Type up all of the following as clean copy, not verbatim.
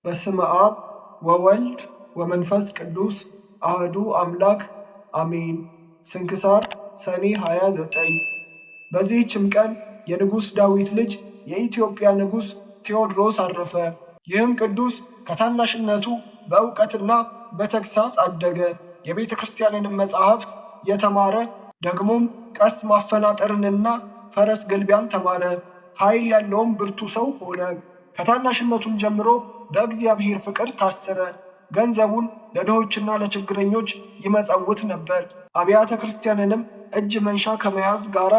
በስመ አብ ወወልድ ወመንፈስ ቅዱስ አህዱ አምላክ አሜን። ስንክሳር ሰኔ 29። በዚህችም ቀን የንጉሥ ዳዊት ልጅ የኢትዮጵያ ንጉሥ ቴዎድሮስ አረፈ። ይህም ቅዱስ ከታናሽነቱ በእውቀትና በተግሣጽ አደገ። የቤተ ክርስቲያንንም መጻሕፍት የተማረ ደግሞም ቀስት ማፈናጠርንና ፈረስ ግልቢያን ተማረ። ኃይል ያለውም ብርቱ ሰው ሆነ። ከታናሽነቱም ጀምሮ በእግዚአብሔር ፍቅር ታሰረ። ገንዘቡን ለድሆችና ለችግረኞች ይመጸውት ነበር። አብያተ ክርስቲያንንም እጅ መንሻ ከመያዝ ጋር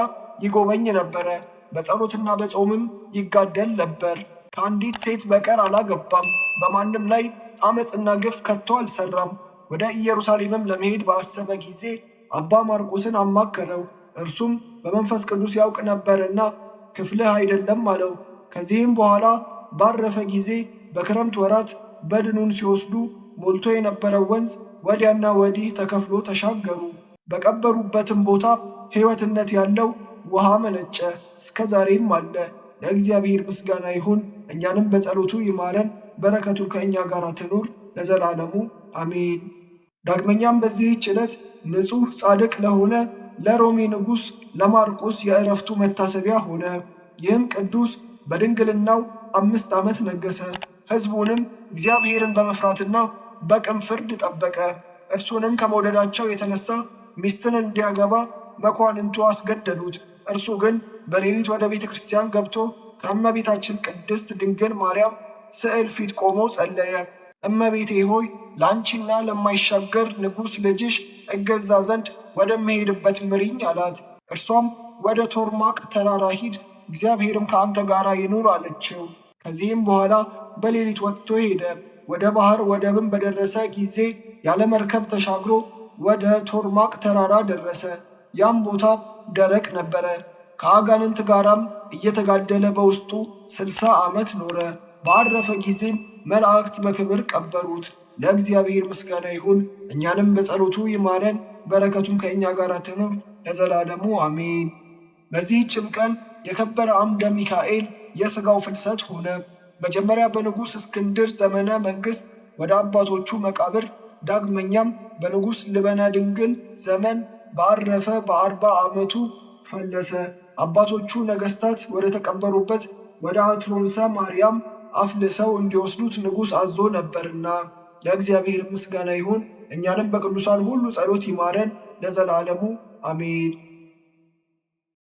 ይጎበኝ ነበረ። በጸሎትና በጾምም ይጋደል ነበር። ከአንዲት ሴት በቀር አላገባም። በማንም ላይ አመፅና ግፍ ከቶ አልሰራም። ወደ ኢየሩሳሌምም ለመሄድ ባሰበ ጊዜ አባ ማርቆስን አማከረው። እርሱም በመንፈስ ቅዱስ ያውቅ ነበርና ክፍልህ አይደለም አለው። ከዚህም በኋላ ባረፈ ጊዜ በክረምት ወራት በድኑን ሲወስዱ ሞልቶ የነበረው ወንዝ ወዲያና ወዲህ ተከፍሎ ተሻገሩ። በቀበሩበትም ቦታ ሕይወትነት ያለው ውሃ መነጨ፣ እስከ ዛሬም አለ። ለእግዚአብሔር ምስጋና ይሁን፣ እኛንም በጸሎቱ ይማረን፣ በረከቱ ከእኛ ጋር ትኑር ለዘላለሙ አሜን። ዳግመኛም በዚህች ዕለት ንጹሕ ጻድቅ ለሆነ ለሮሜ ንጉሥ ለማርቆስ የዕረፍቱ መታሰቢያ ሆነ። ይህም ቅዱስ በድንግልናው 5 ዓመት ነገሠ። ሕዝቡንም እግዚአብሔርን በመፍራትና በቅን ፍርድ ጠበቀ። እርሱንም ከመውደዳቸው የተነሳ ሚስትን እንዲያገባ መኳንንቱ አስገደዱት። እርሱ ግን በሌሊት ወደ ቤተ ክርስቲያን ገብቶ ከእመቤታችን ቅድስት ድንግል ማርያም ስዕል ፊት ቆሞ ጸለየ። እመቤቴ ሆይ ለአንቺና ለማይሻገር ንጉሥ ልጅሽ እገዛ ዘንድ ወደምሄድበት ምሪኝ አላት። እርሷም ወደ ቶርማቅ ተራራ ሂድ፣ እግዚአብሔርም ከአንተ ጋር ይኑር አለችው። ከዚህም በኋላ በሌሊት ወጥቶ ሄደ። ወደ ባሕር ወደብም በደረሰ ጊዜ ያለ መርከብ ተሻግሮ ወደ ቶርማቅ ተራራ ደረሰ። ያም ቦታ ደረቅ ነበረ። ከአጋንንት ጋራም እየተጋደለ በውስጡ 60 ዓመት ኖረ። ባረፈ ጊዜም መላእክት በክብር ቀበሩት። ለእግዚአብሔር ምስጋና ይሁን፣ እኛንም በጸሎቱ ይማረን፣ በረከቱም ከእኛ ጋር ትኑር ለዘላለሙ አሜን። በዚህችም ቀን የከበረ አምደ ሚካኤል የሥጋው ፍልሰት ሆነ። መጀመሪያ በንጉሥ እስክንድር ዘመነ መንግሥት ወደ አባቶቹ መቃብር፣ ዳግመኛም በንጉሥ ልበነ ድንግል ዘመን ባረፈ በ40 ዓመቱ ፈለሰ። አባቶቹ ነገሥታት ወደ ተቀበሩበት ወደ አትሮንሰ ማርያም አፍልሰው እንዲወስዱት ንጉሥ አዞ ነበርና። ለእግዚአብሔር ምስጋና ይሁን፣ እኛንም በቅዱሳን ሁሉ ጸሎት ይማረን ለዘላለሙ አሜን።